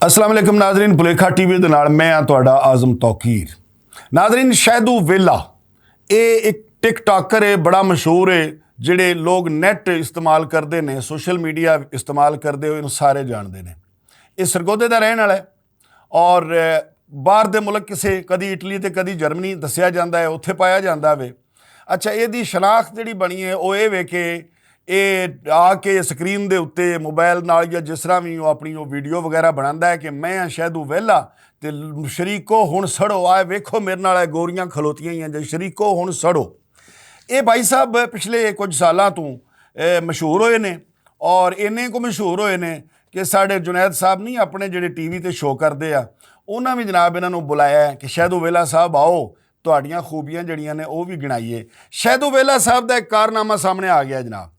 अस्सलाम वालेकुम नाजरीन, भुलेखा टीवी ਦੇ ਨਾਲ ਮੈਂ ਆ ਤੁਹਾਡਾ ਆਜ਼ਮ ਤੌਕੀਰ। नाजरीन, शैदू वेला ਇਹ ਇੱਕ ਟਿਕਟਾਕਰ ਹੈ, ਬੜਾ ਮਸ਼ਹੂਰ ਹੈ। ਜਿਹੜੇ ਲੋਕ ਨੈੱਟ ਇਸਤੇਮਾਲ ਕਰਦੇ ਨੇ, ਸੋਸ਼ਲ ਮੀਡੀਆ ਇਸਤੇਮਾਲ ਕਰਦੇ ਹੋ, ਇਹਨੂੰ ਸਾਰੇ ਜਾਣਦੇ ਨੇ। ਇਹ ਸਰਗੋਧੇ ਦਾ ਰਹਿਣ ਵਾਲਾ ਹੈ ਔਰ ਬਾਹਰ ਦੇ ਮੁਲਕ ਕਿਸੇ ਕਦੀ ਇਟਲੀ ਤੇ ਕਦੀ ਜਰਮਨੀ ਦੱਸਿਆ ਜਾਂਦਾ ਹੈ, ਉੱਥੇ ਪਾਇਆ ਜਾਂਦਾ ਵੇ। ਅੱਛਾ, ਇਹਦੀ ਸ਼ਨਾਖਤ ਜਿਹੜੀ ਬਣੀ ਹੈ ਉਹ ਇਹ ਵੇ ਕਿ ਇਹ ਆ ਕੇ ਸਕਰੀਨ ਦੇ ਉੱਤੇ ਮੋਬਾਈਲ ਨਾਲ ਜਾਂ ਜਿਸ ਤਰ੍ਹਾਂ ਵੀ ਉਹ ਆਪਣੀ ਉਹ ਵੀਡੀਓ ਵਗੈਰਾ ਬਣਾਉਂਦਾ ਹੈ ਕਿ ਮੈਂ ਹਾਂ ਸ਼ੈਦੂ ਵੇਲਾ ਤੇ ਸ਼ਰੀਕੋ ਹੁਣ ਸੜੋ। ਆ ਵੇਖੋ ਮੇਰੇ ਨਾਲ ਗੋਰੀਆਂ ਖਲੋਤੀਆਂ ਹੀ ਜੇ ਸ਼ਰੀਕੋ ਹੁਣ ਸੜੋ। ਇਹ ਭਾਈ ਸਾਹਿਬ ਪਿਛਲੇ ਕੁਝ ਸਾਲਾਂ ਤੋਂ ਮਸ਼ਹੂਰ ਹੋਏ ਨੇ ਔਰ ਇੰਨੇ ਕੁ ਮਸ਼ਹੂਰ ਹੋਏ ਨੇ ਕਿ ਸਾਡੇ ਜੁਨੈਦ ਸਾਹਿਬ ਨਹੀਂ ਆਪਣੇ ਜਿਹੜੇ ਟੀਵੀ ਤੇ ਸ਼ੋਅ ਕਰਦੇ ਆ, ਉਹਨਾਂ ਵੀ ਜਨਾਬ ਇਹਨਾਂ ਨੂੰ ਬੁਲਾਇਆ ਕਿ ਸ਼ੈਦੂ ਵੇਲਾ ਸਾਹਿਬ ਆਓ, ਤੁਹਾਡੀਆਂ ਖੂਬੀਆਂ ਜਿਹੜੀਆਂ ਨੇ ਉਹ ਵੀ ਗਿਣਾਈਏ। ਸ਼ੈਦੂ ਵੇਲਾ ਸਾਹਿਬ ਦਾ ਇੱਕ ਕਾਰਨਾਮਾ ਸਾਹਮਣੇ ਆ ਗਿਆ ਜਨਾਬ।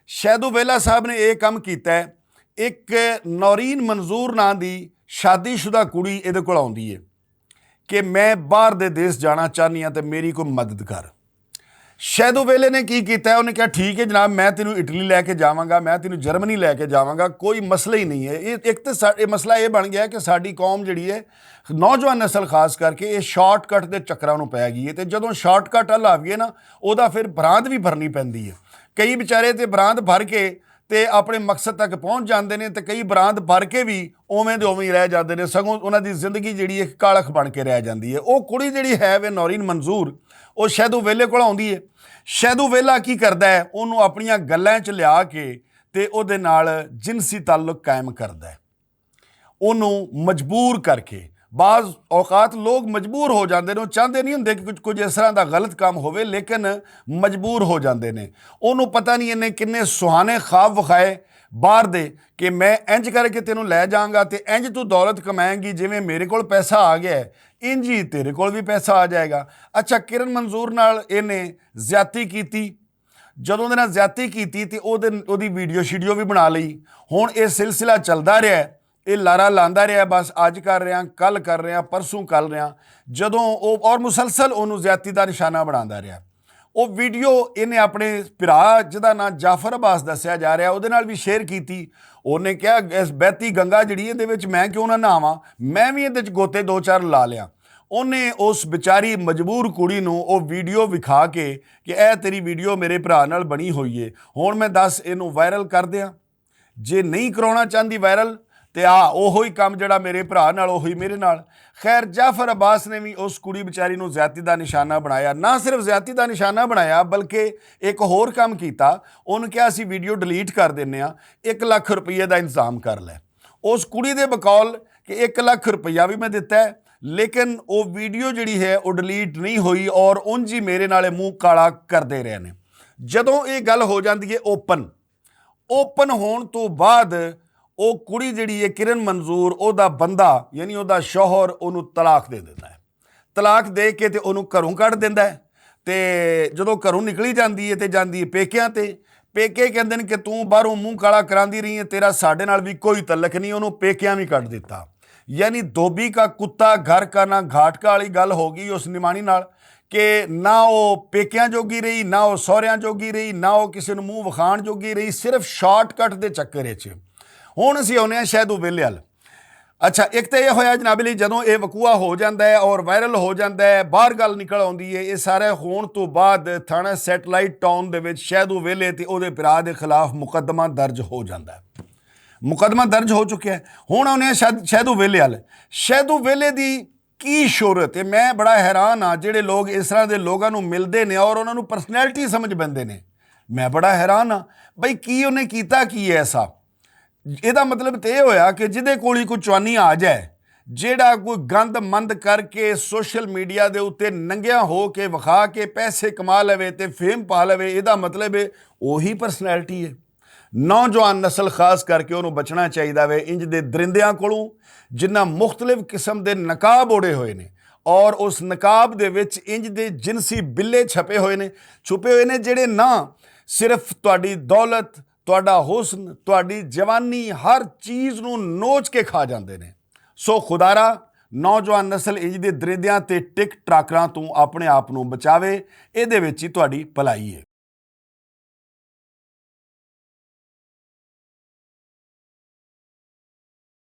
ਸ਼ੈਦੂ ਵੇਲਾ ਸਾਹਿਬ ਨੇ ਇਹ ਕੰਮ ਕੀਤਾ ਹੈ। ਇੱਕ ਨੌਰੀਨ ਮਨਜ਼ੂਰ ਨਾਂ ਦੀ ਸ਼ਾਦੀशुदा ਕੁੜੀ ਇਹਦੇ ਕੋਲ ਆਉਂਦੀ ਹੈ ਕਿ ਮੈਂ ਬਾਹਰ ਦੇ ਦੇਸ਼ ਜਾਣਾ ਚਾਹੁੰਦੀ ਹਾਂ ਤੇ ਮੇਰੀ ਕੋਈ ਮਦਦ ਕਰ। ਸ਼ੈਦੂ ਵੇਲੇ ਨੇ ਕੀ ਕੀਤਾ, ਉਹਨੇ ਕਿਹਾ ਠੀਕ ਹੈ ਜਨਾਬ, ਮੈਂ ਤੈਨੂੰ ਇਟਲੀ ਲੈ ਕੇ ਜਾਵਾਂਗਾ, ਮੈਂ ਤੈਨੂੰ ਜਰਮਨੀ ਲੈ ਕੇ ਜਾਵਾਂਗਾ, ਕੋਈ ਮਸਲਾ ਹੀ ਨਹੀਂ ਹੈ। ਇਹ ਇੱਕ ਤਾਂ ਇਹ ਮਸਲਾ ਇਹ ਬਣ ਗਿਆ ਕਿ ਸਾਡੀ ਕੌਮ ਜਿਹੜੀ ਹੈ, ਨੌਜਵਾਨ ਨਸਲ ਖਾਸ ਕਰਕੇ, ਇਹ ਸ਼ਾਰਟਕਟ ਦੇ ਚੱਕਰਾਂ ਨੂੰ ਪੈ ਗਈ ਹੈ। ਅਤੇ ਜਦੋਂ ਸ਼ਾਰਟਕਟ ਹੱਲ ਆਵੀਏ ਨਾ, ਉਹਦਾ ਫਿਰ ਬਰਾਂਦ ਵੀ ਭਰਨੀ ਪੈਂਦੀ ਹੈ। ਕਈ ਵਿਚਾਰੇ ਤੇ ਬਰਾਂਦ ਭਰ ਕੇ ਤੇ ਆਪਣੇ ਮਕਸਦ ਤੱਕ ਪਹੁੰਚ ਜਾਂਦੇ ਨੇ, ਤੇ ਕਈ ਬਰਾਂਦ ਭਰ ਕੇ ਵੀ ਉਵੇਂ ਦੇ ਉਵੇਂ ਹੀ ਰਹਿ ਜਾਂਦੇ ਨੇ, ਸਗੋਂ ਉਹਨਾਂ ਦੀ ਜ਼ਿੰਦਗੀ ਜਿਹੜੀ ਇੱਕ ਕਾਲਖ ਬਣ ਕੇ ਰਹਿ ਜਾਂਦੀ ਹੈ। ਉਹ ਕੁੜੀ ਜਿਹੜੀ ਹੈ ਵੇ ਨੌਰੀਨ ਮਨਜ਼ੂਰ, ਉਹ ਸ਼ੈਦੂ ਵੇਲੇ ਕੋਲ ਆਉਂਦੀ ਹੈ। ਸ਼ੈਦੂ ਵੇਲਾ ਕੀ ਕਰਦਾ ਹੈ, ਉਹਨੂੰ ਆਪਣੀਆਂ ਗੱਲਾਂ 'ਚ ਲਿਆ ਕੇ ਤੇ ਉਹਦੇ ਨਾਲ ਜਿਨਸੀ ਤਾਲੁਕ ਕਾਇਮ ਕਰਦਾ ਹੈ, ਉਹਨੂੰ ਮਜਬੂਰ ਕਰਕੇ। ਬਾਜ਼ ਔਕਾਤ ਲੋਕ ਮਜਬੂਰ ਹੋ ਜਾਂਦੇ ਨੇ, ਉਹ ਚਾਹੁੰਦੇ ਨਹੀਂ ਹੁੰਦੇ ਕਿ ਕੁਝ ਇਸ ਤਰ੍ਹਾਂ ਦਾ ਗਲਤ ਕੰਮ ਹੋਵੇ, ਲੇਕਿਨ ਮਜਬੂਰ ਹੋ ਜਾਂਦੇ ਨੇ। ਉਹਨੂੰ ਪਤਾ ਨਹੀਂ ਇਹਨੇ ਕਿੰਨੇ ਸੁਹਾਣੇ ख्वाब ਵਿਖਾਏ ਬਾਹਰ ਦੇ ਕਿ ਮੈਂ ਇੰਜ ਕਰਕੇ ਤੈਨੂੰ ਲੈ ਜਾਵਾਂਗਾ ਤੇ ਇੰਜ ਤੂੰ ਦੌਲਤ ਕਮਾਏਂਗੀ, ਜਿਵੇਂ ਮੇਰੇ ਕੋਲ ਪੈਸਾ ਆ ਗਿਆ ਇੰਜ ਹੀ ਤੇਰੇ ਕੋਲ ਵੀ ਪੈਸਾ ਆ ਜਾਏਗਾ। ਅੱਛਾ, ਕਿਰਨ ਮਨਜ਼ੂਰ ਨਾਲ ਇਹਨੇ ਜ਼ਿਆਦਤੀ ਕੀਤੀ। ਜਦੋਂ ਉਹਦੇ ਨਾਲ ਜ਼ਿਆਦਤੀ ਕੀਤੀ ਤੇ ਉਹਦੀ ਵੀਡੀਓ ਵੀ ਬਣਾ ਲਈ। ਹੁਣ ਇਹ ਸਿਲਸਿਲਾ ਚੱਲਦਾ ਰਿਹਾ, ਇਹ ਲਾਰਾ ਲਾਂਦਾ ਰਿਹਾ, ਬਸ ਅੱਜ ਕਰ ਰਿਹਾ, ਕੱਲ੍ਹ ਕਰ ਰਿਹਾ, ਪਰਸੋਂ ਕਰ ਰਿਹਾ। ਜਦੋਂ ਉਹ ਔਰ ਮੁਸਲਸਲ ਉਹਨੂੰ ਜ਼ਿਆਦਤੀ ਦਾ ਨਿਸ਼ਾਨਾ ਬਣਾਉਂਦਾ ਰਿਹਾ। ਉਹ ਵੀਡੀਓ ਇਹਨੇ ਆਪਣੇ ਭਰਾ ਜਿਹਦਾ ਨਾਂ ਜਾਫਰ ਅਬਾਸ ਦੱਸਿਆ ਜਾ ਰਿਹਾ, ਉਹਦੇ ਨਾਲ ਵੀ ਸ਼ੇਅਰ ਕੀਤੀ। ਉਹਨੇ ਕਿਹਾ ਇਸ ਬਹਿਤੀ ਗੰਗਾ ਜਿਹੜੀ ਇਹਦੇ ਵਿੱਚ ਮੈਂ ਕਿਉਂ ਨਾ ਨਹਾਵਾਂ, ਮੈਂ ਵੀ ਇਹਦੇ 'ਚ ਗੋਤੇ 2-4 ਲਾ ਲਿਆ। ਉਹਨੇ ਉਸ ਵਿਚਾਰੀ ਮਜਬੂਰ ਕੁੜੀ ਨੂੰ ਉਹ ਵੀਡੀਓ ਵਿਖਾ ਕੇ ਕਿ ਇਹ ਤੇਰੀ ਵੀਡੀਓ ਮੇਰੇ ਭਰਾ ਨਾਲ ਬਣੀ ਹੋਈ ਹੈ, ਹੁਣ ਮੈਂ ਦੱਸ ਇਹਨੂੰ ਵਾਇਰਲ ਕਰ ਦਿਆਂ। ਜੇ ਨਹੀਂ ਕਰਾਉਣਾ ਚਾਹੁੰਦੀ ਵਾਇਰਲ ਤੇ ਉਹੋ ਹੀ ਕੰਮ ਜਿਹੜਾ ਮੇਰੇ ਭਰਾ ਨਾਲ ਉਹੀ ਮੇਰੇ ਨਾਲ। ਖੈਰ, ਜਾਫਰ ਅਬਾਸ ਨੇ ਵੀ ਉਸ ਕੁੜੀ ਵਿਚਾਰੀ ਨੂੰ ਜ਼ਿਆਦਤੀ ਦਾ ਨਿਸ਼ਾਨਾ ਬਣਾਇਆ। ਨਾ ਸਿਰਫ ਜ਼ਿਆਦਤੀ ਦਾ ਨਿਸ਼ਾਨਾ ਬਣਾਇਆ, ਬਲਕਿ ਇੱਕ ਹੋਰ ਕੰਮ ਕੀਤਾ। ਉਹਨੂੰ ਕਿਹਾ ਅਸੀਂ ਵੀਡੀਓ ਡਿਲੀਟ ਕਰ ਦਿੰਦੇ ਹਾਂ, 1 ਲੱਖ ਰੁਪਈਏ ਦਾ ਇੰਤਜ਼ਾਮ ਕਰ ਲੈ। ਉਸ ਕੁੜੀ ਦੇ ਬਕੌਲ ਕਿ 1 ਲੱਖ ਰੁਪਈਆ ਵੀ ਮੈਂ ਦਿੱਤਾ ਹੈ, ਲੇਕਿਨ ਉਹ ਵੀਡੀਓ ਜਿਹੜੀ ਹੈ ਉਹ ਡਿਲੀਟ ਨਹੀਂ ਹੋਈ ਔਰ ਉਂਝ ਹੀ ਮੇਰੇ ਨਾਲ ਮੂੰਹ ਕਾਲਾ ਕਰਦੇ ਰਹੇ ਨੇ। ਜਦੋਂ ਇਹ ਗੱਲ ਹੋ ਜਾਂਦੀ ਹੈ ਓਪਨ ਹੋਣ ਤੋਂ ਬਾਅਦ ਉਹ ਕੁੜੀ ਜਿਹੜੀ ਹੈ ਕਿਰਨ ਮਨਜ਼ੂਰ, ਉਹਦਾ ਬੰਦਾ ਯਾਨੀ ਉਹਦਾ ਸ਼ੌਹਰ ਉਹਨੂੰ ਤਲਾਕ ਦੇ ਦਿੰਦਾ ਹੈ। ਤਲਾਕ ਦੇ ਕੇ ਤੇ ਉਹਨੂੰ ਘਰੋਂ ਕੱਢ ਦਿੰਦਾ ਹੈ। ਤੇ ਜਦੋਂ ਘਰੋਂ ਨਿਕਲੀ ਜਾਂਦੀ ਹੈ ਤੇ ਜਾਂਦੀ ਹੈ ਪੇਕਿਆਂ ਤੇ। ਪੇਕੇ ਕਹਿੰਦੇ ਨੇ ਕਿ ਤੂੰ ਬਾਹਰੋਂ ਮੂੰਹ ਕਾਲਾ ਕਰਾਉਂਦੀ ਰਹੀ ਹੈ, ਤੇਰਾ ਸਾਡੇ ਨਾਲ ਵੀ ਕੋਈ ਤਲਕ ਨਹੀਂ। ਉਹਨੂੰ ਪੇਕਿਆਂ ਵੀ ਕੱਢ ਦਿੱਤਾ। ਯਾਨੀ ਧੋਬੀ ਕਾ ਕੁੱਤਾ ਘਰ ਕਾ ਨਾ ਘਾਟਕਾ ਵਾਲੀ ਗੱਲ ਹੋ ਗਈ ਉਸ ਨਿਮਾਣੀ ਨਾਲ ਕਿ ਨਾ ਉਹ ਪੇਕਿਆਂ ਜੋਗੀ ਰਹੀ, ਨਾ ਉਹ ਸਹੁਰਿਆਂ ਜੋਗੀ ਰਹੀ, ਨਾ ਉਹ ਕਿਸੇ ਨੂੰ ਮੂੰਹ ਵਿਖਾਉਣ ਜੋਗੀ ਰਹੀ, ਸਿਰਫ ਸ਼ਾਰਟਕਟ ਦੇ ਚੱਕਰ ਵਿੱਚ। ਹੁਣ ਅਸੀਂ ਆਉਂਦੇ ਹਾਂ ਸ਼ੈਦੂ ਵੇਲੇ ਵੱਲ। ਅੱਛਾ, ਇੱਕ ਤਾਂ ਇਹ ਹੋਇਆ ਜਨਾਬ ਲਈ, ਜਦੋਂ ਇਹ ਵਕੂਆ ਹੋ ਜਾਂਦਾ ਹੈ ਔਰ ਵਾਇਰਲ ਹੋ ਜਾਂਦਾ ਹੈ, ਬਾਹਰ ਗੱਲ ਨਿਕਲ ਆਉਂਦੀ ਹੈ। ਇਹ ਸਾਰਾ ਹੋਣ ਤੋਂ ਬਾਅਦ ਥਾਣਾ ਸੈਟਲਾਈਟ ਟਾਊਨ ਦੇ ਵਿੱਚ ਸ਼ੈਦੂ ਵੇਲੇ ਤੇ ਉਹਦੇ ਭਰਾ ਦੇ ਖਿਲਾਫ ਮੁਕੱਦਮਾ ਦਰਜ ਹੋ ਜਾਂਦਾ ਹੈ। ਮੁਕੱਦਮਾ ਦਰਜ ਹੋ ਚੁੱਕਿਆ। ਹੁਣ ਆਉਂਦੇ ਹਾਂ ਸ਼ੈਦੂ ਵੇਲੇ ਵੱਲ। ਸ਼ੈਦੂ ਵੇਲੇ ਦੀ ਕੀ ਸ਼ੋਹਰਤ ਹੈ, ਮੈਂ ਬੜਾ ਹੈਰਾਨ ਹਾਂ। ਜਿਹੜੇ ਲੋਕ ਇਸ ਤਰ੍ਹਾਂ ਦੇ ਲੋਕਾਂ ਨੂੰ ਮਿਲਦੇ ਨੇ ਔਰ ਉਹਨਾਂ ਨੂੰ ਪਰਸਨੈਲਿਟੀ ਸਮਝ ਪੈਂਦੇ ਨੇ, ਮੈਂ ਬੜਾ ਹੈਰਾਨ ਹਾਂ ਬਈ ਕੀ ਉਹਨੇ ਕੀਤਾ ਕੀ ਹੈ ਐਸਾ। ਇਹਦਾ ਮਤਲਬ ਤਾਂ ਇਹ ਹੋਇਆ ਕਿ ਜਿਹਦੇ ਕੋਲ ਹੀ ਕੋਈ ਚਵਾਨੀ ਆ ਜਾਏ, ਜਿਹੜਾ ਕੋਈ ਗੰਦ ਮੰਦ ਕਰਕੇ ਸੋਸ਼ਲ ਮੀਡੀਆ ਦੇ ਉੱਤੇ ਨੰਗਿਆਂ ਹੋ ਕੇ ਵਿਖਾ ਕੇ ਪੈਸੇ ਕਮਾ ਲਵੇ ਤੇ ਫੇਮ ਪਾ ਲਵੇ, ਇਹਦਾ ਮਤਲਬ ਹੈ ਉਹੀ ਪਰਸਨੈਲਿਟੀ ਹੈ। ਨੌਜਵਾਨ ਨਸਲ ਖਾਸ ਕਰਕੇ ਉਹਨੂੰ ਬਚਣਾ ਚਾਹੀਦਾ ਵੇ ਇੰਜ ਦੇ ਦਰਿੰਦਿਆਂ ਕੋਲੋਂ, ਜਿਨ੍ਹਾਂ ਮੁਖਤਲਿਫ ਕਿਸਮ ਦੇ ਨਕਾਬ ਓੜੇ ਹੋਏ ਨੇ ਔਰ ਉਸ ਨਕਾਬ ਦੇ ਵਿੱਚ ਇੰਜ ਦੇ ਜਿਨਸੀ ਬਿੱਲੇ ਛੁਪੇ ਹੋਏ ਨੇ, ਜਿਹੜੇ ਨਾ ਸਿਰਫ ਤੁਹਾਡੀ ਦੌਲਤ, ਤੁਹਾਡਾ ਹੁਸਨ, ਤੁਹਾਡੀ ਜਵਾਨੀ, ਹਰ ਚੀਜ਼ ਨੂੰ ਨੋਚ ਕੇ ਖਾ ਜਾਂਦੇ ਨੇ। ਸੋ ਖੁਦਾਰਾ ਨੌਜਵਾਨ ਨਸਲ ਇੰਜ ਦੇ ਦਰਿੰਦਿਆਂ ਤੇ ਟਿਕ ਟਾਕਰਾਂ ਤੋਂ ਆਪਣੇ ਆਪ ਨੂੰ ਬਚਾਵੇ, ਇਹਦੇ ਵਿੱਚ ਹੀ ਤੁਹਾਡੀ ਭਲਾਈ ਹੈ।